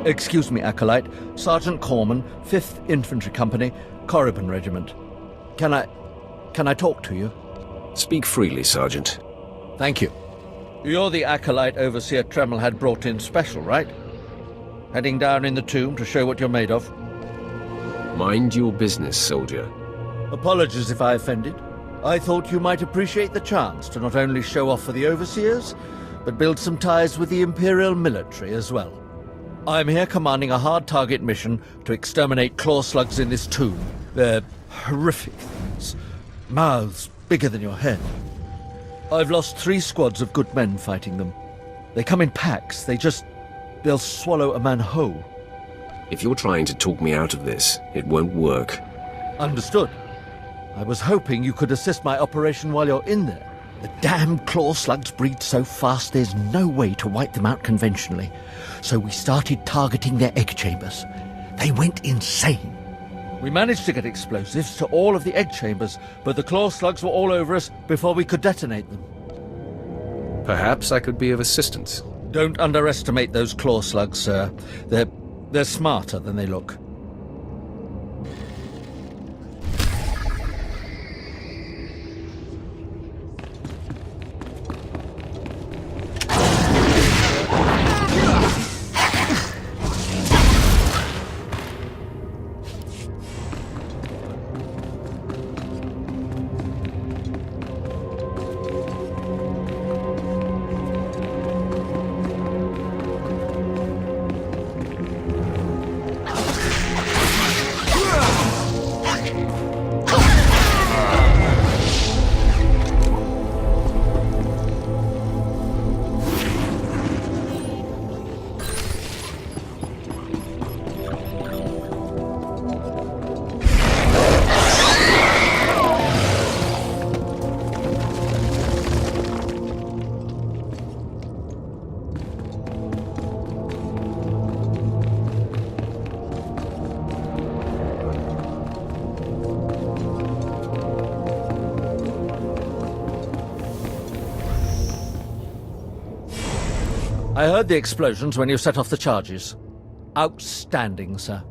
Excuse me, Acolyte. Sergeant Corman, 5th Infantry Company, Korriban Regiment. Can I talk to you? Speak freely, Sergeant. Thank you. You're the Acolyte Overseer Tremel had brought in special, right? Heading down in the tomb to show what you're made of? Mind your business, soldier. Apologies if I offended. I thought you might appreciate the chance to not only show off for the Overseers, but build some ties with the Imperial military as well. I'm here commanding a hard target mission to exterminate claw slugs in this tomb. They're horrific things. Mouths bigger than your head. I've lost 3 squads of good men fighting them. They come in packs. They'll swallow a man whole. If you're trying to talk me out of this, it won't work. Understood. I was hoping you could assist my operation while you're in there. The damn claw slugs breed so fast there's no way to wipe them out conventionally. So we started targeting their egg chambers. They went insane. We managed to get explosives to all of the egg chambers, but the claw slugs were all over us before we could detonate them. Perhaps I could be of assistance. Don't underestimate those claw slugs, sir. They're smarter than they look. I heard the explosions when you set off the charges. Outstanding, sir.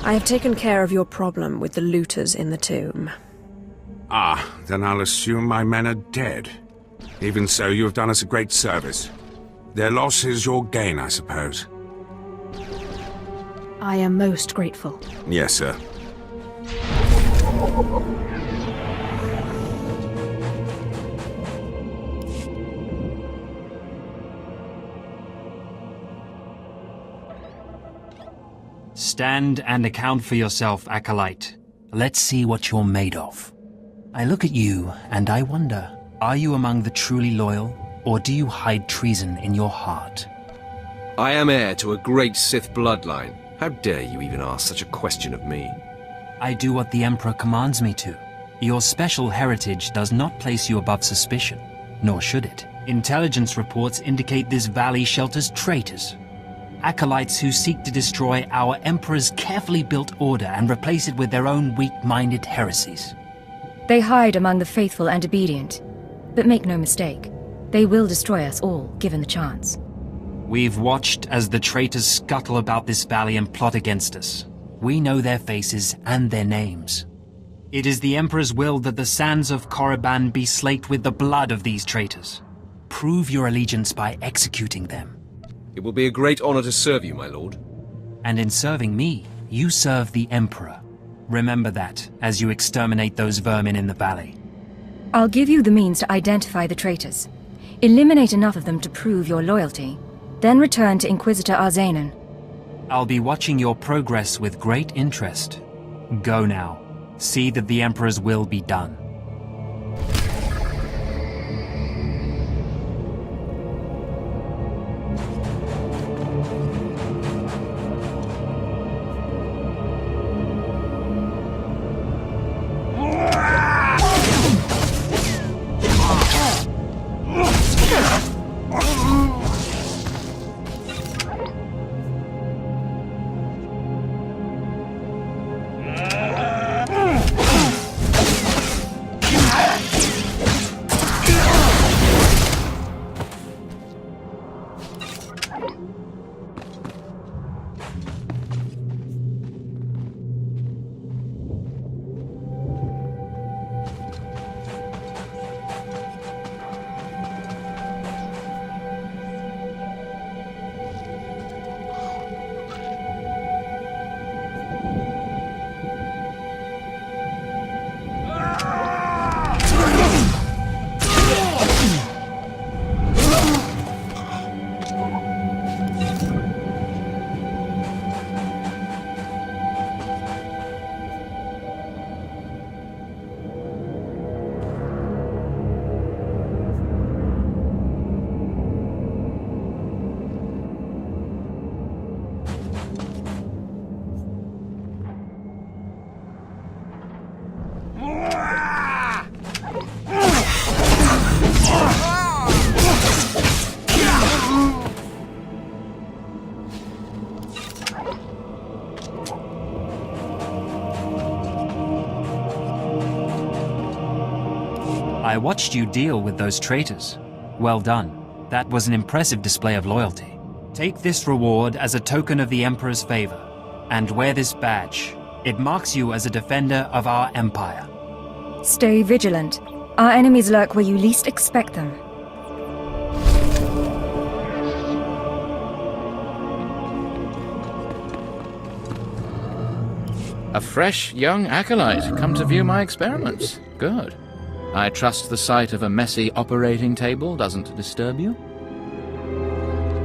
I have taken care of your problem with the looters in the tomb. Ah, then I'll assume my men are dead. Even so, you have done us a great service. Their loss is your gain, I suppose. I am most grateful. Yes, sir. Stand and account for yourself, Acolyte. Let's see what you're made of. I look at you, and I wonder, are you among the truly loyal, or do you hide treason in your heart? I am heir to a great Sith bloodline. How dare you even ask such a question of me? I do what the Emperor commands me to. Your special heritage does not place you above suspicion, nor should it. Intelligence reports indicate this valley shelters traitors. Acolytes who seek to destroy our Emperor's carefully built order and replace it with their own weak-minded heresies. They hide among the faithful and obedient. But make no mistake, they will destroy us all, given the chance. We've watched as the traitors scuttle about this valley and plot against us. We know their faces and their names. It is the Emperor's will that the sands of Korriban be slaked with the blood of these traitors. Prove your allegiance by executing them. It will be a great honor to serve you, my lord. And in serving me, you serve the Emperor. Remember that, as you exterminate those vermin in the valley. I'll give you the means to identify the traitors. Eliminate enough of them to prove your loyalty. Then return to Inquisitor Arzanan. I'll be watching your progress with great interest. Go now. See that the Emperor's will be done. I watched you deal with those traitors. Well done. That was an impressive display of loyalty. Take this reward as a token of the Emperor's favor, and wear this badge. It marks you as a defender of our empire. Stay vigilant. Our enemies lurk where you least expect them. A fresh, young acolyte come to view my experiments. Good. I trust the sight of a messy operating table doesn't disturb you?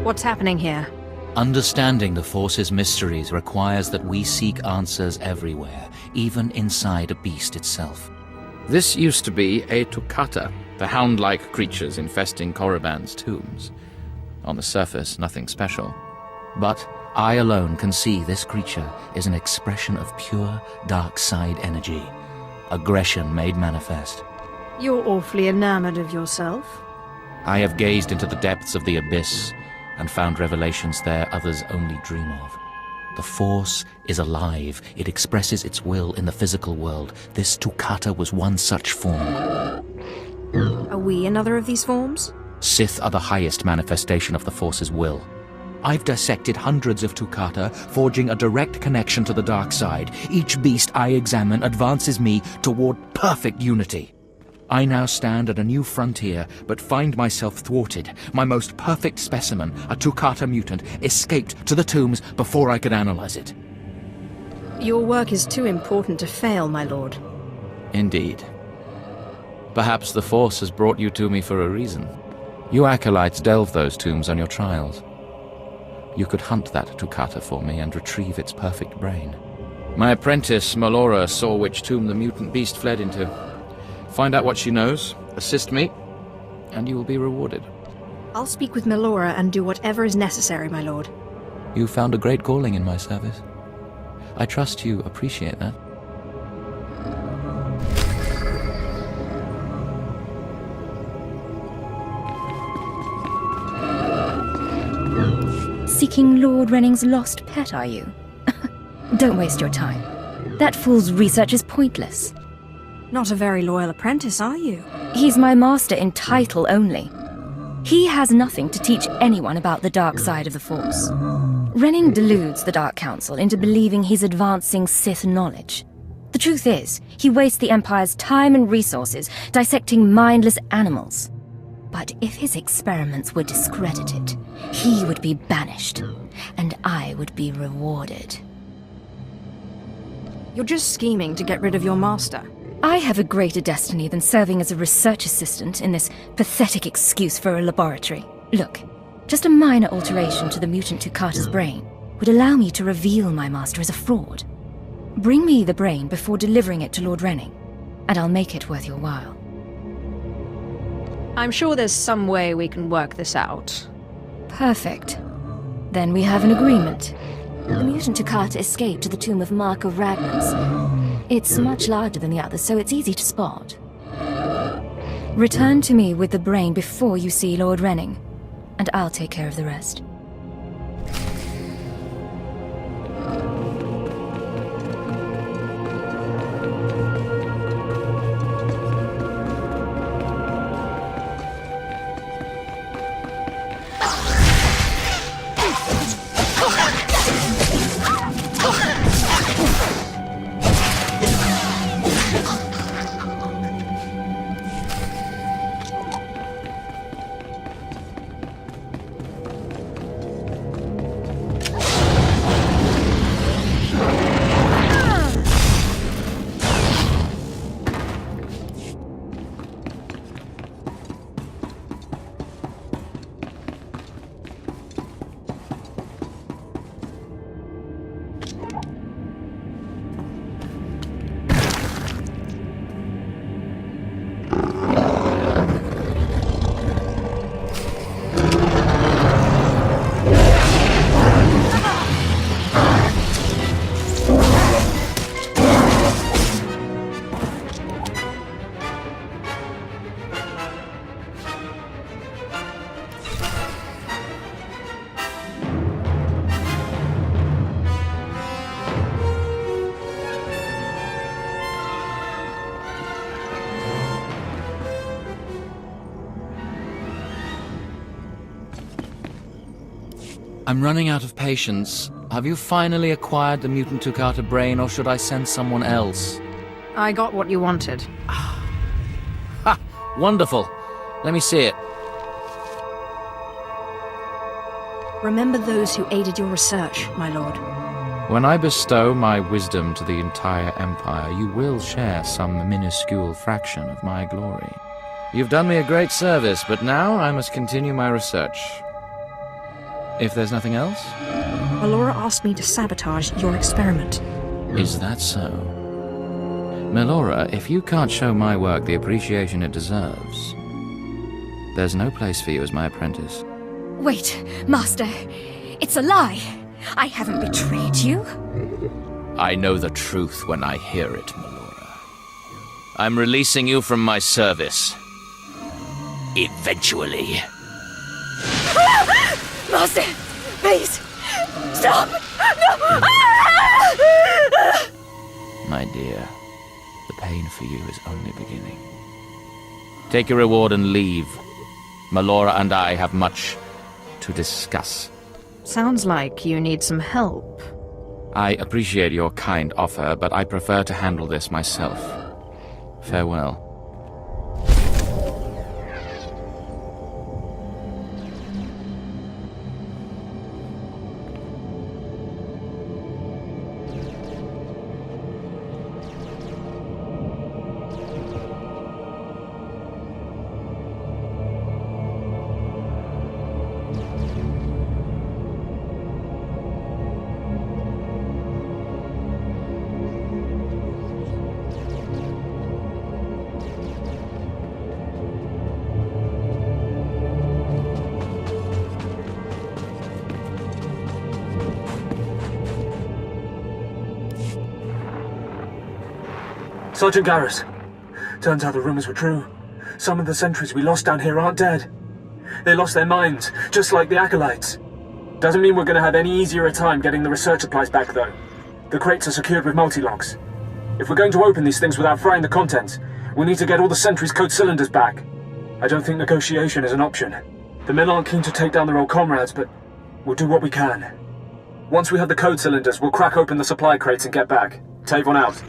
What's happening here? Understanding the Force's mysteries requires that we seek answers everywhere, even inside a beast itself. This used to be a Toccata, the hound-like creatures infesting Korriban's tombs. On the surface, nothing special. But I alone can see this creature is an expression of pure dark side energy. Aggression made manifest. You're awfully enamored of yourself. I have gazed into the depths of the abyss and found revelations there others only dream of. The Force is alive. It expresses its will in the physical world. This Toccata was one such form. Are we another of these forms? Sith are the highest manifestation of the Force's will. I've dissected hundreds of Toccata, forging a direct connection to the dark side. Each beast I examine advances me toward perfect unity. I now stand at a new frontier, but find myself thwarted. My most perfect specimen, a Tukata mutant, escaped to the tombs before I could analyze it. Your work is too important to fail, my lord. Indeed. Perhaps the Force has brought you to me for a reason. You acolytes delve those tombs on your trials. You could hunt that Tukata for me and retrieve its perfect brain. My apprentice, Melora, saw which tomb the mutant beast fled into. Find out what she knows, assist me, and you will be rewarded. I'll speak with Melora and do whatever is necessary, my lord. You found a great calling in my service. I trust you appreciate that. Seeking Lord Renning's lost pet, are you? Don't waste your time. That fool's research is pointless. Not a very loyal apprentice, are you? He's my master in title only. He has nothing to teach anyone about the dark side of the Force. Renning deludes the Dark Council into believing he's advancing Sith knowledge. The truth is, he wastes the Empire's time and resources dissecting mindless animals. But if his experiments were discredited, he would be banished, and I would be rewarded. You're just scheming to get rid of your master. I have a greater destiny than serving as a research assistant in this pathetic excuse for a laboratory. Look, just a minor alteration to the mutant Tukata's brain would allow me to reveal my master as a fraud. Bring me the brain before delivering it to Lord Renning, and I'll make it worth your while. I'm sure there's some way we can work this out. Perfect. Then we have an agreement. The mutant Tukata escaped to the tomb of Mark of Ragnars. It's much larger than the others, so it's easy to spot. Return to me with the brain before you see Lord Renning, and I'll take care of the rest. I'm running out of patience. Have you finally acquired the mutant Tukata brain, or should I send someone else? I got what you wanted. Ha! Wonderful. Let me see it. Remember those who aided your research, my lord. When I bestow my wisdom to the entire Empire, you will share some minuscule fraction of my glory. You've done me a great service, but now I must continue my research. If there's nothing else? Melora asked me to sabotage your experiment. Is that so? Melora, if you can't show my work the appreciation it deserves, there's no place for you as my apprentice. Wait, Master. It's a lie. I haven't betrayed you. I know the truth when I hear it, Melora. I'm releasing you from my service. Eventually. Master, please, stop! No! My dear, the pain for you is only beginning. Take your reward and leave. Melora and I have much to discuss. Sounds like you need some help. I appreciate your kind offer, but I prefer to handle this myself. Farewell. Sergeant Garrus. Turns out the rumors were true. Some of the sentries we lost down here aren't dead. They lost their minds, just like the Acolytes. Doesn't mean we're gonna have any easier a time getting the research supplies back, though. The crates are secured with multi-locks. If we're going to open these things without frying the contents, we'll need to get all the sentries' code cylinders back. I don't think negotiation is an option. The men aren't keen to take down their old comrades, but we'll do what we can. Once we have the code cylinders, we'll crack open the supply crates and get back. Tavon out.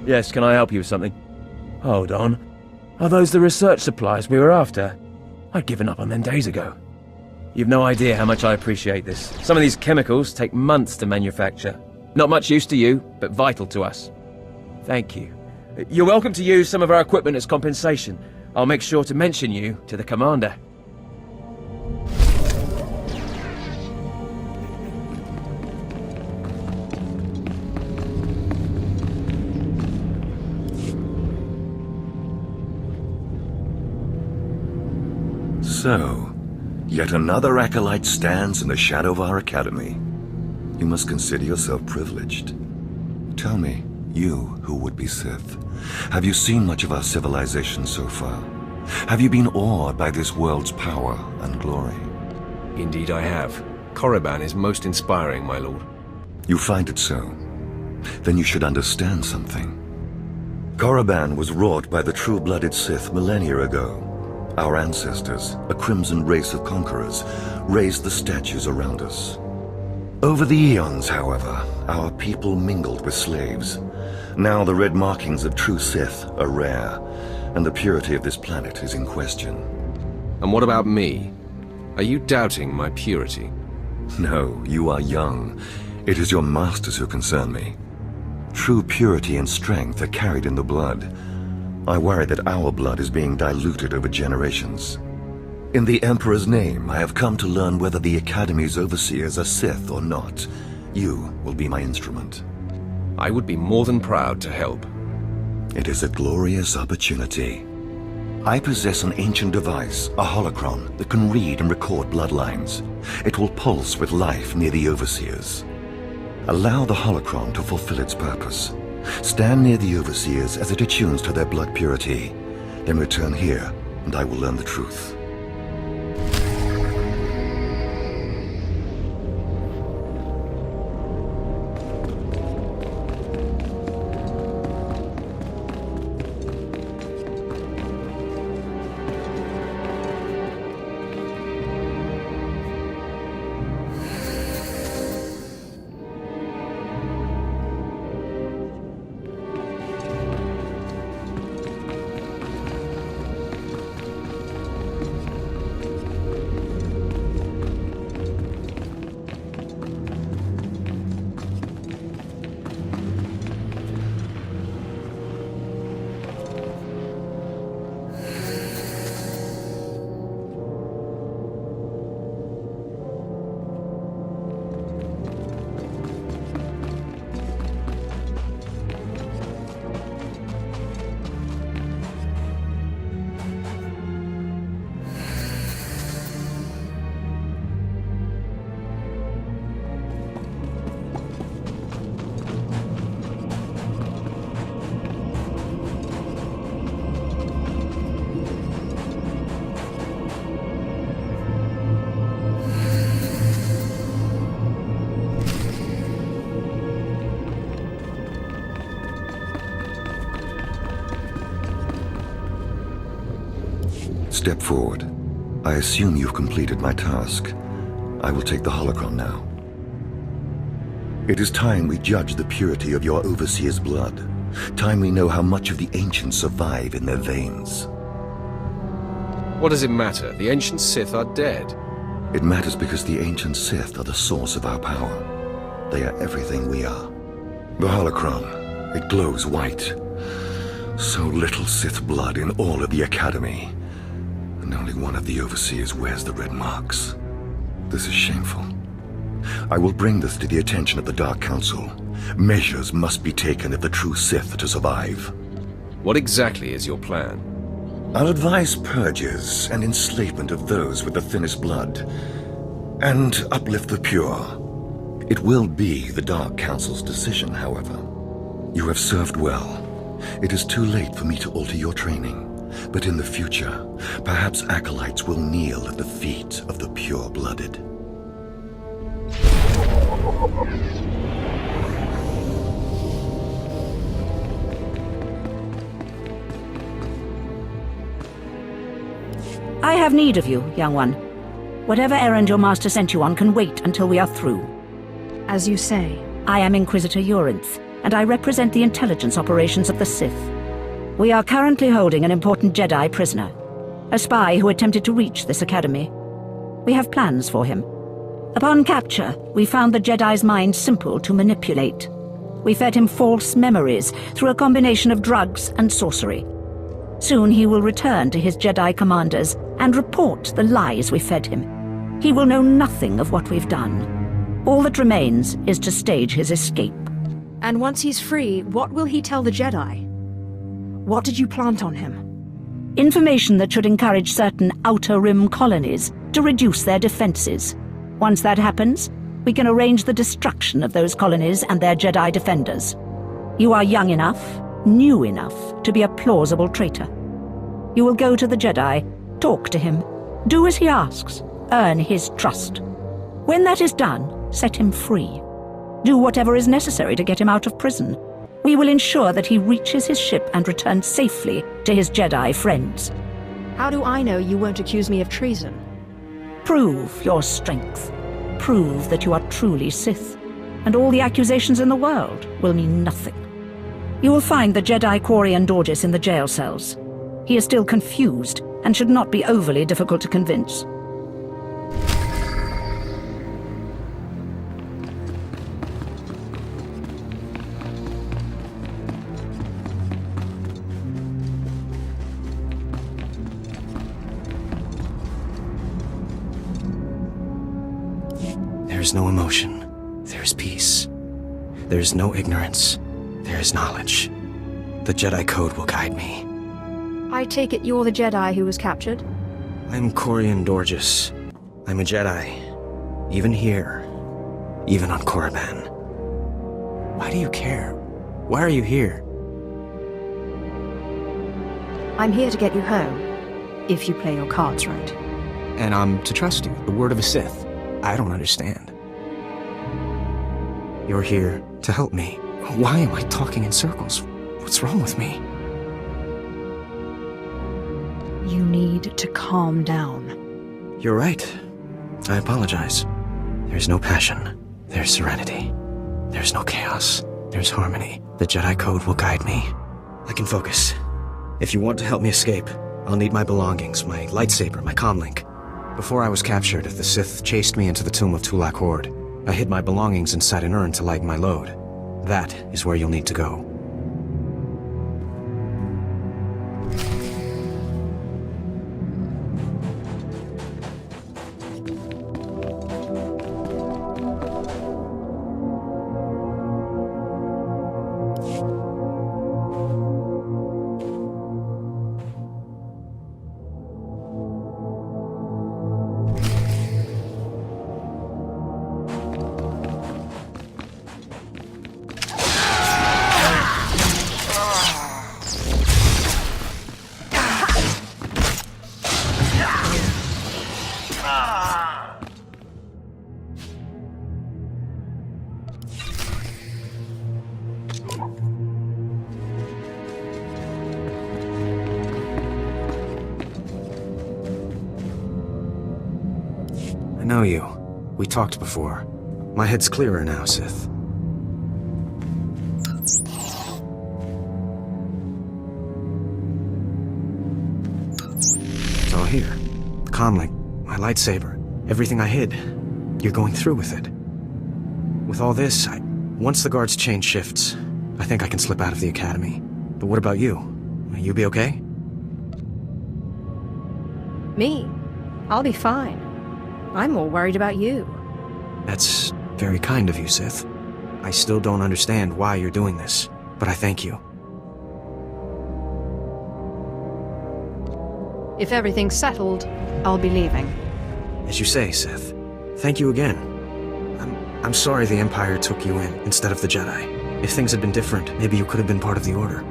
Yes, can I help you with something? Hold on. Are those the research supplies we were after? I'd given up on them days ago. You've no idea how much I appreciate this. Some of these chemicals take months to manufacture. Not much use to you, but vital to us. Thank you. You're welcome to use some of our equipment as compensation. I'll make sure to mention you to the commander. So, yet another acolyte stands in the shadow of our academy. You must consider yourself privileged. Tell me, you who would be Sith, have you seen much of our civilization so far? Have you been awed by this world's power and glory? Indeed I have. Korriban is most inspiring, my lord. You find it so? Then you should understand something. Korriban was wrought by the true-blooded Sith millennia ago. Our ancestors, a crimson race of conquerors, raised the statues around us. Over the eons, however, our people mingled with slaves. Now the red markings of true Sith are rare, and the purity of this planet is in question. And what about me? Are you doubting my purity? No, you are young. It is your masters who concern me. True purity and strength are carried in the blood. I worry that our blood is being diluted over generations. In the Emperor's name, I have come to learn whether the Academy's overseers are Sith or not. You will be my instrument. I would be more than proud to help. It is a glorious opportunity. I possess an ancient device, a holocron, that can read and record bloodlines. It will pulse with life near the Overseers. Allow the holocron to fulfill its purpose. Stand near the Overseers as it attunes to their blood purity. Then return here, and I will learn the truth. Step forward. I assume you've completed my task. I will take the holocron now. It is time we judge the purity of your Overseer's blood. Time we know how much of the Ancients survive in their veins. What does it matter? The ancient Sith are dead. It matters because the ancient Sith are the source of our power. They are everything we are. The holocron, it glows white. So little Sith blood in all of the Academy. And only one of the Overseers wears the red marks. This is shameful. I will bring this to the attention of the Dark Council. Measures must be taken if the true Sith are to survive. What exactly is your plan? I'll advise purges and enslavement of those with the thinnest blood, and uplift the pure. It will be the Dark Council's decision, however. You have served well. It is too late for me to alter your training. But in the future, perhaps acolytes will kneel at the feet of the pure-blooded. I have need of you, young one. Whatever errand your master sent you on can wait until we are through. As you say. I am Inquisitor Urinth, and I represent the intelligence operations of the Sith. We are currently holding an important Jedi prisoner, a spy who attempted to reach this academy. We have plans for him. Upon capture, we found the Jedi's mind simple to manipulate. We fed him false memories through a combination of drugs and sorcery. Soon he will return to his Jedi commanders and report the lies we fed him. He will know nothing of what we've done. All that remains is to stage his escape. And once he's free, what will he tell the Jedi? What did you plant on him? Information that should encourage certain Outer Rim colonies to reduce their defenses. Once that happens, we can arrange the destruction of those colonies and their Jedi defenders. You are young enough, new enough, to be a plausible traitor. You will go to the Jedi, talk to him, do as he asks, earn his trust. When that is done, set him free. Do whatever is necessary to get him out of prison. We will ensure that he reaches his ship and returns safely to his Jedi friends. How do I know you won't accuse me of treason? Prove your strength. Prove that you are truly Sith, and all the accusations in the world will mean nothing. You will find the Jedi Quarian Dorgis in the jail cells. He is still confused and should not be overly difficult to convince. There is no emotion. There is peace. There is no ignorance. There is knowledge. The Jedi Code will guide me. I take it you're the Jedi who was captured? I'm Corian Dorgis. I'm a Jedi. Even here. Even on Korriban. Why do you care? Why are you here? I'm here to get you home, if you play your cards right. And I'm to trust you, the word of a Sith. I don't understand. You're here to help me. Why am I talking in circles? What's wrong with me? You need to calm down. You're right. I apologize. There's no passion. There's serenity. There's no chaos. There's harmony. The Jedi Code will guide me. I can focus. If you want to help me escape, I'll need my belongings, my lightsaber, my comlink. Before I was captured, the Sith chased me into the tomb of Tulak Horde. I hid my belongings inside an urn to lighten my load. That is where you'll need to go. I know you. We talked before. My head's clearer now, Sith. It's all here. The comlink, my lightsaber, everything I hid. You're going through with it. With all this, once the guards change shifts, I think I can slip out of the academy. But what about you? Will you be okay? Me? I'll be fine. I'm more worried about you. That's very kind of you, Sith. I still don't understand why you're doing this, but I thank you. If everything's settled, I'll be leaving. As you say, Sith. Thank you again. I'm sorry the Empire took you in instead of the Jedi. If things had been different, maybe you could have been part of the Order.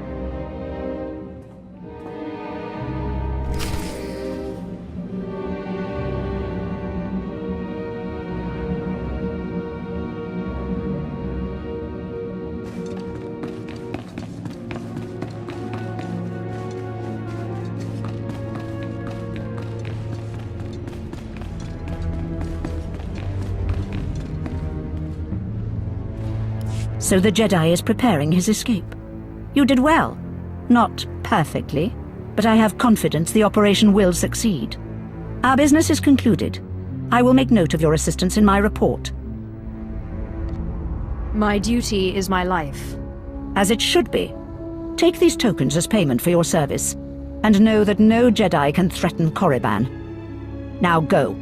So the Jedi is preparing his escape. You did well. Not perfectly, but I have confidence the operation will succeed. Our business is concluded. I will make note of your assistance in my report. My duty is my life. As it should be. Take these tokens as payment for your service, and know that no Jedi can threaten Korriban. Now go.